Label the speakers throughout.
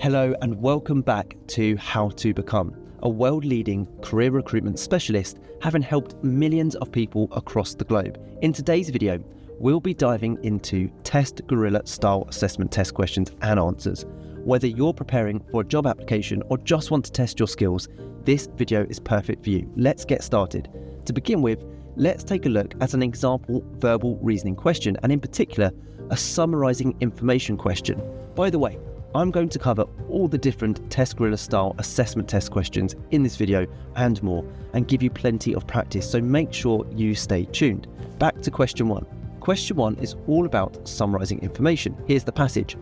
Speaker 1: Hello and welcome back to How to Become, a world-leading career recruitment specialist having helped millions of people across the globe. In today's video, we'll be diving into TestGorilla style assessment test questions and answers. Whether you're preparing for a job application or just want to test your skills, this video is perfect for you. Let's get started. To begin with, let's take a look at an example verbal reasoning question, and in particular, a summarizing information question. By the way, I'm going to cover all the different TestGorilla style assessment test questions in this video and more, and give you plenty of practice, so make sure you stay tuned. Back to question one. Question one is all about summarizing information. Here's the passage.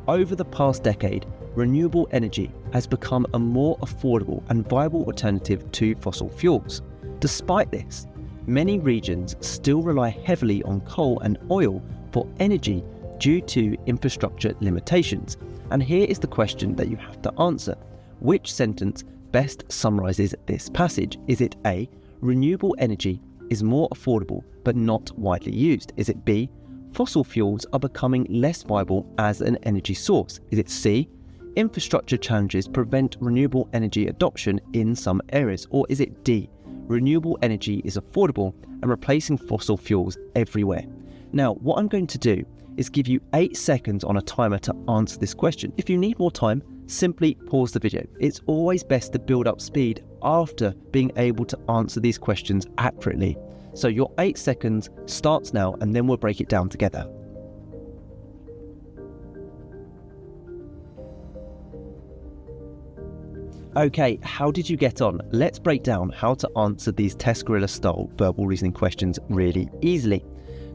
Speaker 1: Over the past decade, renewable energy has become a more affordable and viable alternative to fossil fuels. Despite this, many regions still rely heavily on coal and oil for energy due to infrastructure limitations. And here is the question that you have to answer. Which sentence best summarizes this passage? Is it A, renewable energy is more affordable but not widely used? Is it B, fossil fuels are becoming less viable as an energy source? Is it C, infrastructure challenges prevent renewable energy adoption in some areas? Or is it D, renewable energy is affordable and replacing fossil fuels everywhere? Now, what I'm going to do is give you 8 seconds on a timer to answer this question. If you need more time, simply pause the video. It's always best to build up speed after being able to answer these questions accurately. So your 8 seconds starts now, and then we'll break it down together. Okay, how did you get on? Let's break down how to answer these TestGorilla style verbal reasoning questions really easily.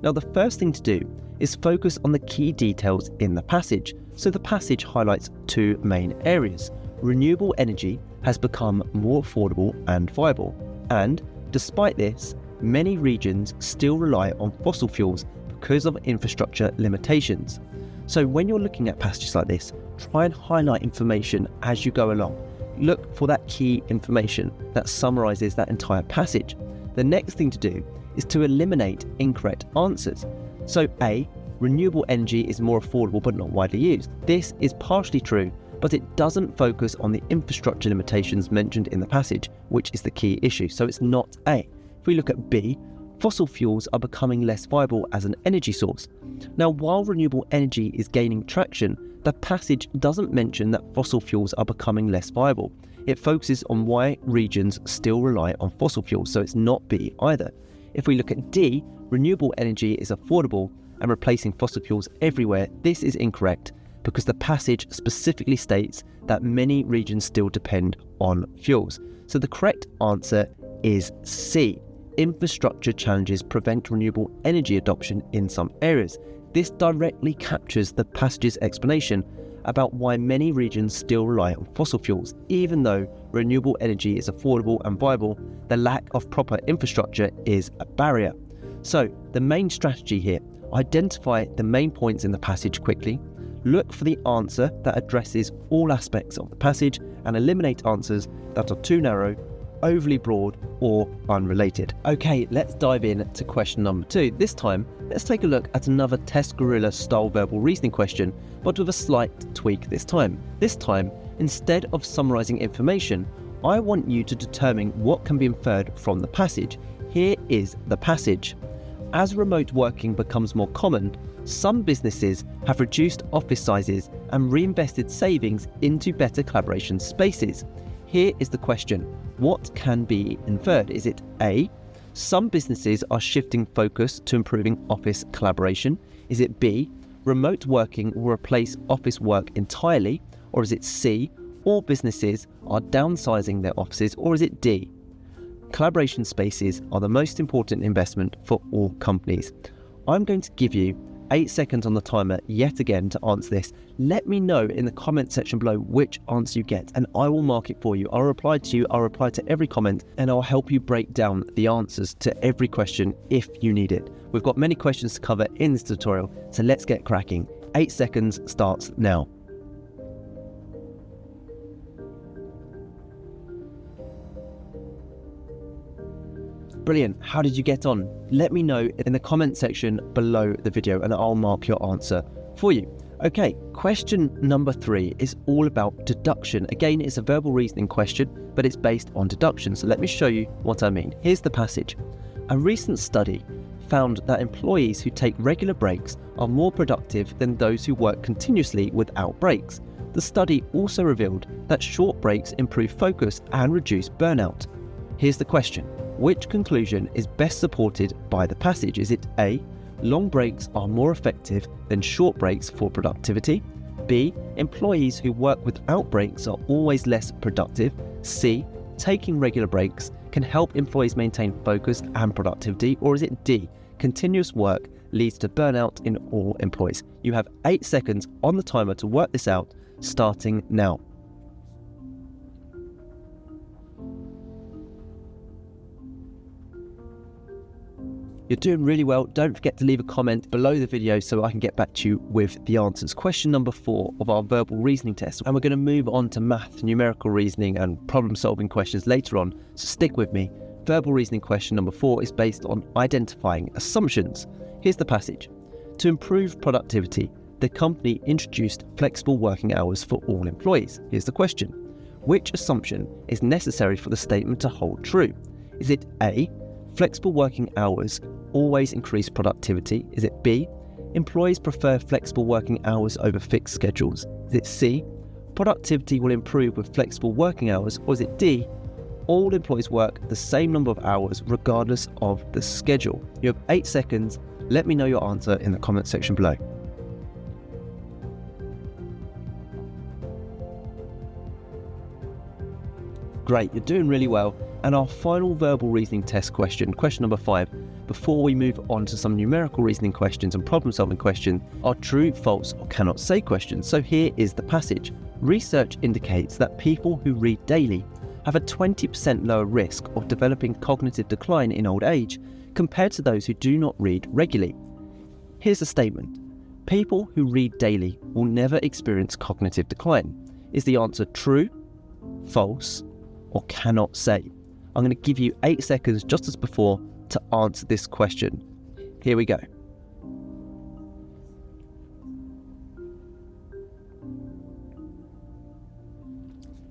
Speaker 1: Now, the first thing to do is focus on the key details in the passage. So the passage highlights 2 main areas. Renewable energy has become more affordable and viable. And despite this, many regions still rely on fossil fuels because of infrastructure limitations. So when you're looking at passages like this, try and highlight information as you go along. Look for that key information that summarizes that entire passage. The next thing to do is to eliminate incorrect answers. So A, renewable energy is more affordable but not widely used. This is partially true, but it doesn't focus on the infrastructure limitations mentioned in the passage, which is the key issue. So it's not A. If we look at B, fossil fuels are becoming less viable as an energy source. Now, while renewable energy is gaining traction, the passage doesn't mention that fossil fuels are becoming less viable. It focuses on why regions still rely on fossil fuels, so it's not B either. If we look at D, renewable energy is affordable and replacing fossil fuels everywhere, this is incorrect because the passage specifically states that many regions still depend on fuels. So the correct answer is C. Infrastructure challenges prevent renewable energy adoption in some areas. This directly captures the passage's explanation about why many regions still rely on fossil fuels. Even though renewable energy is affordable and viable, the lack of proper infrastructure is a barrier. So the main strategy here, identify the main points in the passage quickly, look for the answer that addresses all aspects of the passage, and eliminate answers that are too narrow, overly broad, or unrelated. Okay, let's dive in to question number 2. This time, let's take a look at another TestGorilla style verbal reasoning question, but with a slight tweak this time. This time, instead of summarizing information, I want you to determine what can be inferred from the passage. Here is the passage. As remote working becomes more common, some businesses have reduced office sizes and reinvested savings into better collaboration spaces. Here is the question. What can be inferred? Is it A, some businesses are shifting focus to improving office collaboration? Is it B, remote working will replace office work entirely? Or is it C, all businesses are downsizing their offices? Or is it D, collaboration spaces are the most important investment for all companies? I'm going to give you 8 seconds on the timer yet again to answer this. Let me know in the comment section below which answer you get, and I will mark it for you. I'll reply to you, I'll reply to every comment, and I'll help you break down the answers to every question if you need it. We've got many questions to cover in this tutorial, so let's get cracking. 8 seconds starts now. Brilliant. How did you get on? Let me know in the comment section below the video and I'll mark your answer for you. Okay, question number 3 is all about deduction. Again, it's a verbal reasoning question, but it's based on deduction. So let me show you what I mean. Here's the passage. A recent study found that employees who take regular breaks are more productive than those who work continuously without breaks. The study also revealed that short breaks improve focus and reduce burnout. Here's the question. Which conclusion is best supported by the passage? Is it A, long breaks are more effective than short breaks for productivity? B, employees who work without breaks are always less productive? C, taking regular breaks can help employees maintain focus and productivity? Or is it D, continuous work leads to burnout in all employees? You have 8 seconds on the timer to work this out, starting now. You're doing really well. Don't forget to leave a comment below the video so I can get back to you with the answers. Question number 4 of our verbal reasoning test. And we're going to move on to math, numerical reasoning and problem solving questions later on. So stick with me. Verbal reasoning question number 4 is based on identifying assumptions. Here's the passage. To improve productivity, the company introduced flexible working hours for all employees. Here's the question. Which assumption is necessary for the statement to hold true? Is it A, flexible working hours always increase productivity? Is it B, employees prefer flexible working hours over fixed schedules? Is it C, productivity will improve with flexible working hours? Or is it D, all employees work the same number of hours regardless of the schedule? You have 8 seconds. Let me know your answer in the comment section below. Great, you're doing really well. And our final verbal reasoning test question, question number 5, before we move on to some numerical reasoning questions and problem solving questions, are true, false, or cannot say questions. So here is the passage. Research indicates that people who read daily have a 20% lower risk of developing cognitive decline in old age compared to those who do not read regularly. Here's a statement. People who read daily will never experience cognitive decline. Is the answer true, false, or cannot say? I'm going to give you 8 seconds just as before to answer this question. Here we go.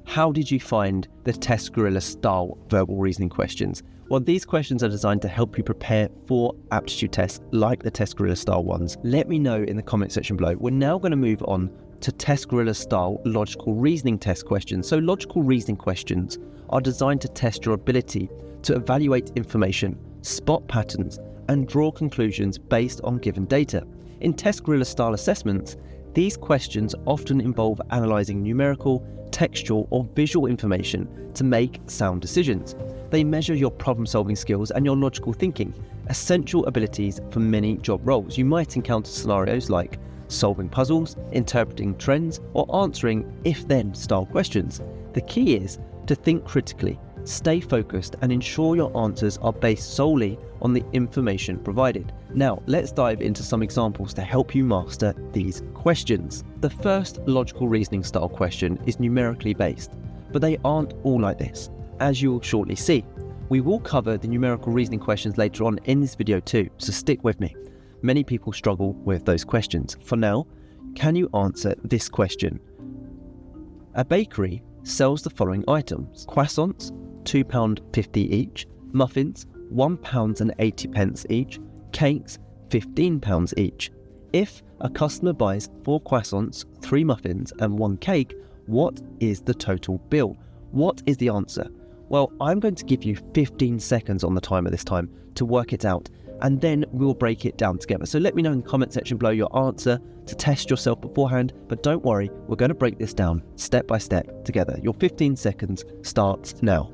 Speaker 1: How did you find the TestGorilla style verbal reasoning questions? Well, these questions are designed to help you prepare for aptitude tests like the TestGorilla style ones. Let me know in the comment section below. We're now going to move on to TestGorilla style logical reasoning test questions. So logical reasoning questions are designed to test your ability to evaluate information, spot patterns, and draw conclusions based on given data. In TestGorilla style assessments, these questions often involve analysing numerical, textual, or visual information to make sound decisions. They measure your problem-solving skills and your logical thinking, essential abilities for many job roles. You might encounter scenarios like solving puzzles, interpreting trends, or answering if-then style questions. The key is to think critically, stay focused, and ensure your answers are based solely on the information provided. Now, let's dive into some examples to help you master these questions. The first logical reasoning style question is numerically based, but they aren't all like this, as you'll shortly see. We will cover the numerical reasoning questions later on in this video too, so stick with me. Many people struggle with those questions. For now, can you answer this question? A bakery sells the following items: croissants, £2.50 each, muffins, £1.80 each, cakes, £15 each. If a customer buys 4 croissants, 3 muffins, and 1 cake, what is the total bill? What is the answer? Well, I'm going to give you 15 seconds on the timer this time to work it out, and then we'll break it down together. So let me know in the comment section below your answer to test yourself beforehand, but don't worry, we're going to break this down step by step together. Your 15 seconds starts now.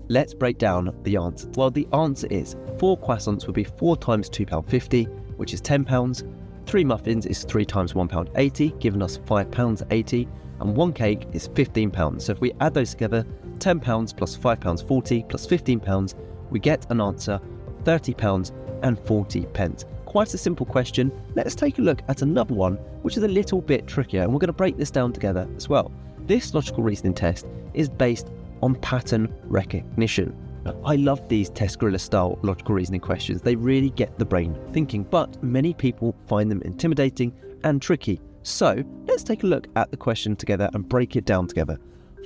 Speaker 1: Let's break down the answer. Well, the answer is 4 croissants would be 4 times £2.50, which is £10. 3 muffins is 3 times £1.80, giving us £5.80, and 1 cake is £15. So if we add those together, £10 plus £5.40 plus £15, we get an answer of £30.40. quite a simple question. Let's take a look at another one, which is a little bit trickier, and we're going to break this down together as well. This logical reasoning test is based on pattern recognition. I love these TestGorilla style logical reasoning questions. They really get the brain thinking, but many people find them intimidating and tricky. So let's take a look at the question together and break it down together.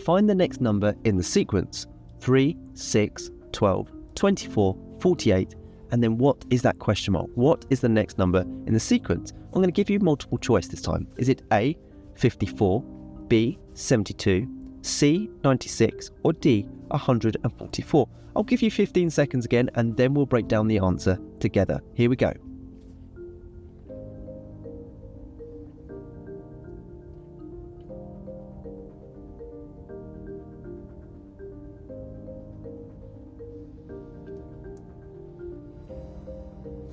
Speaker 1: Find the next number in the sequence: 3, 6, 12, 24, 48, and then what is that question mark? What is the next number in the sequence? I'm going to give you multiple choice this time. Is it A, 54, B, 72, C, 96, or D, 144? I'll give you 15 seconds again, and then we'll break down the answer together. Here we go.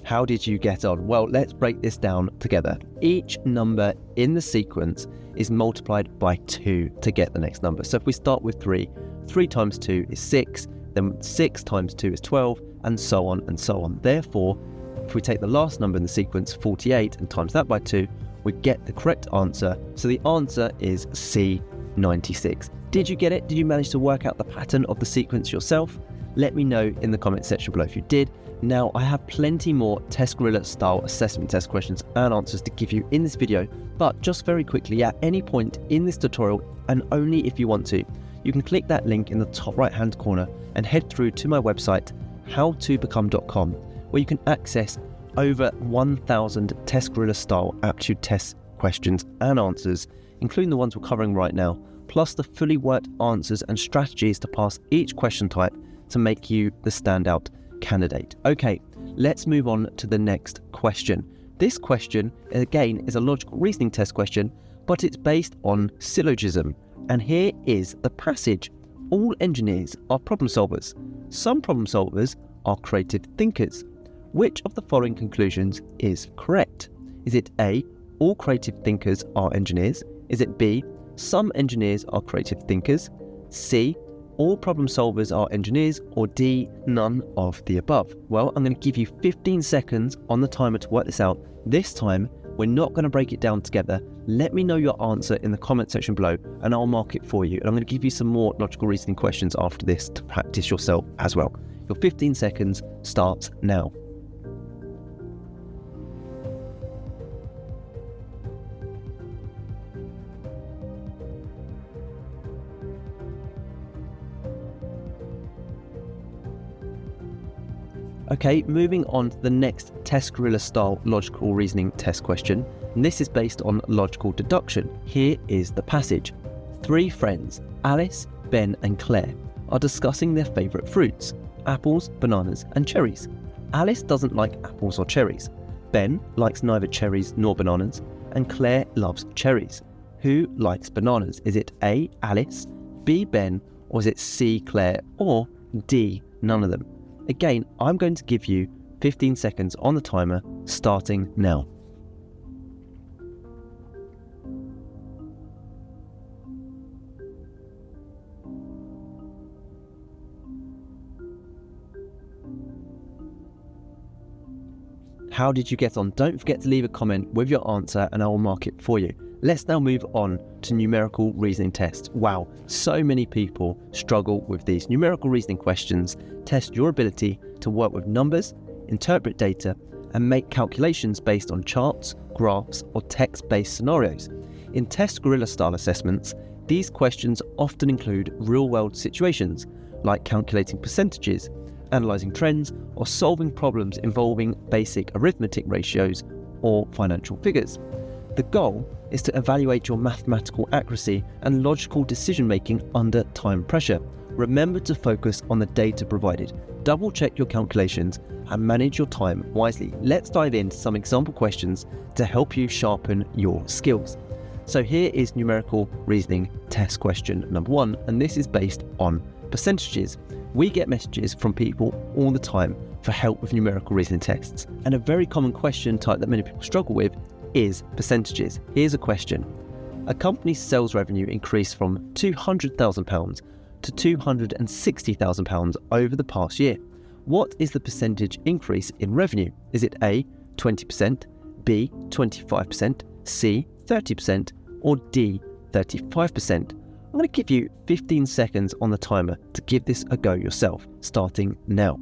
Speaker 1: How did you get on? Well, let's break this down together. Each number in the sequence is multiplied by 2 to get the next number. So if we start with 3, 3 times 2 is 6, then 6 times 2 is 12, and so on and so on. Therefore, if we take the last number in the sequence, 48, and times that by 2, we get the correct answer. So the answer is C, 96. Did you get it? Did you manage to work out the pattern of the sequence yourself? Let me know in the comment section below if you did. Now, I have plenty more TestGorilla style assessment test questions and answers to give you in this video, but just very quickly, at any point in this tutorial, and only if you want to, you can click that link in the top right hand corner and head through to my website, howtobecome.com, where you can access over 1,000 TestGorilla style aptitude test questions and answers, including the ones we're covering right now, plus the fully worked answers and strategies to pass each question type to make you the standout candidate. Okay, let's move on to the next question. This question, again, is a logical reasoning test question, but it's based on syllogism. And here is the passage. All engineers are problem solvers. Some problem solvers are creative thinkers. Which of the following conclusions is correct? Is it A, all creative thinkers are engineers? Is it B, some engineers are creative thinkers? C, all problem solvers are engineers? Or D, none of the above? Well, I'm going to give you 15 seconds on the timer to work this out. This time, we're not going to break it down together. Let me know your answer in the comment section below, and I'll mark it for you. And I'm going to give you some more logical reasoning questions after this to practice yourself as well. Your 15 seconds starts now. Okay, moving on to the next TestGorilla style logical reasoning test question. And this is based on logical deduction. Here is the passage. 3 friends, Alice, Ben and Claire, are discussing their favourite fruits: apples, bananas and cherries. Alice doesn't like apples or cherries. Ben likes neither cherries nor bananas, and Claire loves cherries. Who likes bananas? Is it A, Alice, B, Ben, or is it C, Claire, or D, none of them? Again, I'm going to give you 15 seconds on the timer, starting now. How did you get on? Don't forget to leave a comment with your answer and I will mark it for you. Let's now move on to numerical reasoning tests. Wow, so many people struggle with these. Numerical reasoning questions test your ability to work with numbers, interpret data, and make calculations based on charts, graphs, or text-based scenarios. In TestGorilla style assessments, these questions often include real-world situations, like calculating percentages, analysing trends, or solving problems involving basic arithmetic ratios or financial figures. The goal is to evaluate your mathematical accuracy and logical decision-making under time pressure. Remember to focus on the data provided, double-check your calculations, and manage your time wisely. Let's dive into some example questions to help you sharpen your skills. So here is numerical reasoning test question number 1, and this is based on percentages. We get messages from people all the time for help with numerical reasoning tests, and a very common question type that many people struggle with is percentages. Here's a question. A company's sales revenue increased from £200,000 to £260,000 over the past year. What is the percentage increase in revenue? Is it A, 20%, B, 25%, C, 30%, or D, 35%. I'm going to give you 15 seconds on the timer to give this a go yourself, starting now.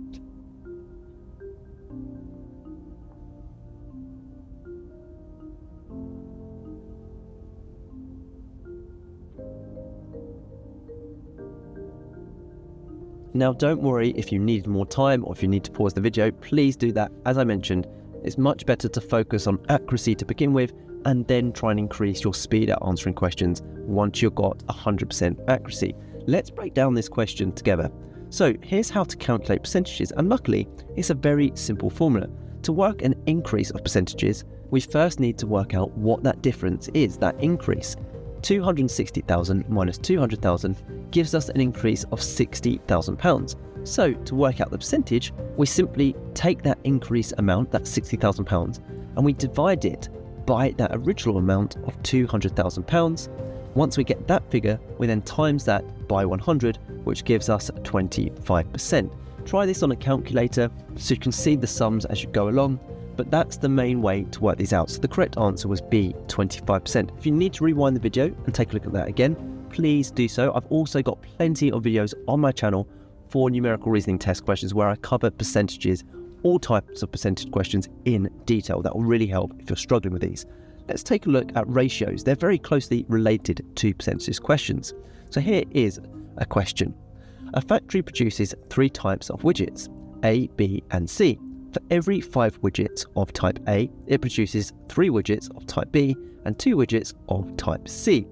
Speaker 1: Now, don't worry if you need more time or if you need to pause the video, please do that. As I mentioned, it's much better to focus on accuracy to begin with and then try and increase your speed at answering questions once you've got 100% accuracy. Let's break down this question together. So here's how to calculate percentages, and luckily it's a very simple formula. To work an increase of percentages, we first need to work out what that difference is, that increase. 260,000 minus 200,000 gives us an increase of £60,000. So to work out the percentage, we simply take that increase amount, that £60,000, and we divide it by that original amount of £200,000. Once we get that figure, we then times that by 100, which gives us 25%. Try this on a calculator so you can see the sums as you go along, but that's the main way to work these out. So the correct answer was B, 25%. If you need to rewind the video and take a look at that again, please do so. I've also got plenty of videos on my channel for numerical reasoning test questions where I cover percentages, all types of percentage questions in detail. That will really help if you're struggling with these. Let's take a look at ratios. They're very closely related to percentages questions. So here is a question. A factory produces 3 types of widgets, A, B, and C. For every 5 widgets of type A, it produces 3 widgets of type B and 2 widgets of type C.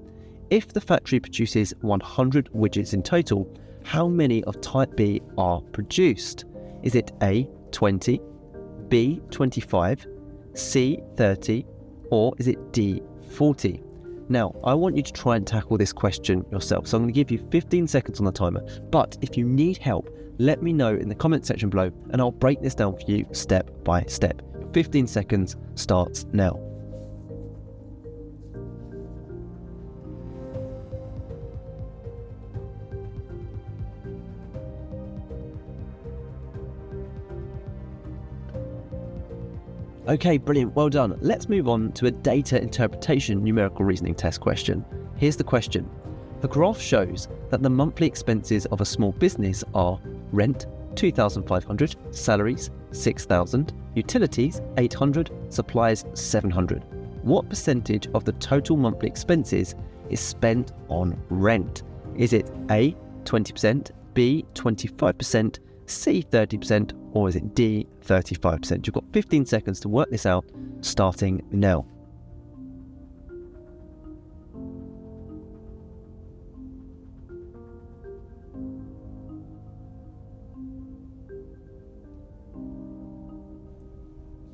Speaker 1: If the factory produces 100 widgets in total, how many of type B are produced? Is it A, 20, B, 25, C, 30, or is it D, 40? Now, I want you to try and tackle this question yourself. So I'm going to give you 15 seconds on the timer, but if you need help, let me know in the comment section below and I'll break this down for you step by step. 15 seconds starts now. Okay, brilliant, well done. Let's move on to a data interpretation numerical reasoning test question. Here's the question. The graph shows that the monthly expenses of a small business are rent, 2,500, salaries, 6,000, utilities, 800, supplies, 700. What percentage of the total monthly expenses is spent on rent? Is it A, 20%, B, 25%, C, 30%, or is it D, 35%? You've got 15 seconds to work this out, starting now.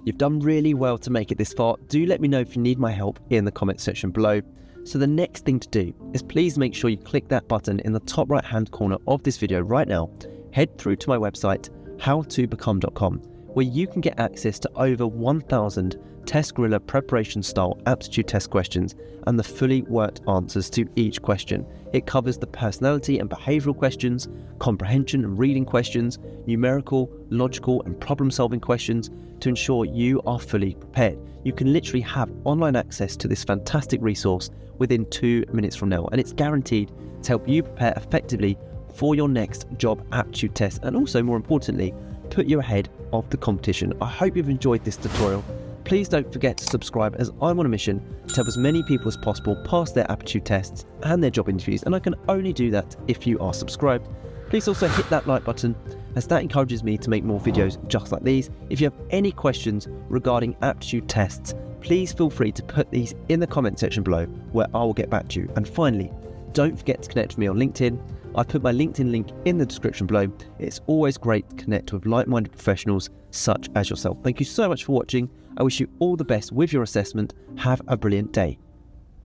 Speaker 1: You've done really well to make it this far. Do let me know if you need my help in the comment section below. So the next thing to do is please make sure you click that button in the top right hand corner of this video right now. Head through to my website, howtobecome.com, where you can get access to over 1,000 TestGorilla preparation style aptitude test questions and the fully worked answers to each question. It covers the personality and behavioural questions, comprehension and reading questions, numerical, logical and problem solving questions to ensure you are fully prepared. You can literally have online access to this fantastic resource within 2 minutes from now, and it's guaranteed to help you prepare effectively for your next job aptitude test and also, more importantly, put you ahead of the competition. I hope you've enjoyed this tutorial. Please don't forget to subscribe, as I'm on a mission to help as many people as possible pass their aptitude tests and their job interviews, and I can only do that if you are subscribed. Please also hit that like button, as that encourages me to make more videos just like these. If you have any questions regarding aptitude tests, please feel free to put these in the comment section below, where I will get back to you. And finally, don't forget to connect with me on LinkedIn. I've put my LinkedIn link in the description below. It's always great to connect with like-minded professionals such as yourself. Thank you so much for watching. I wish you all the best with your assessment. Have a brilliant day.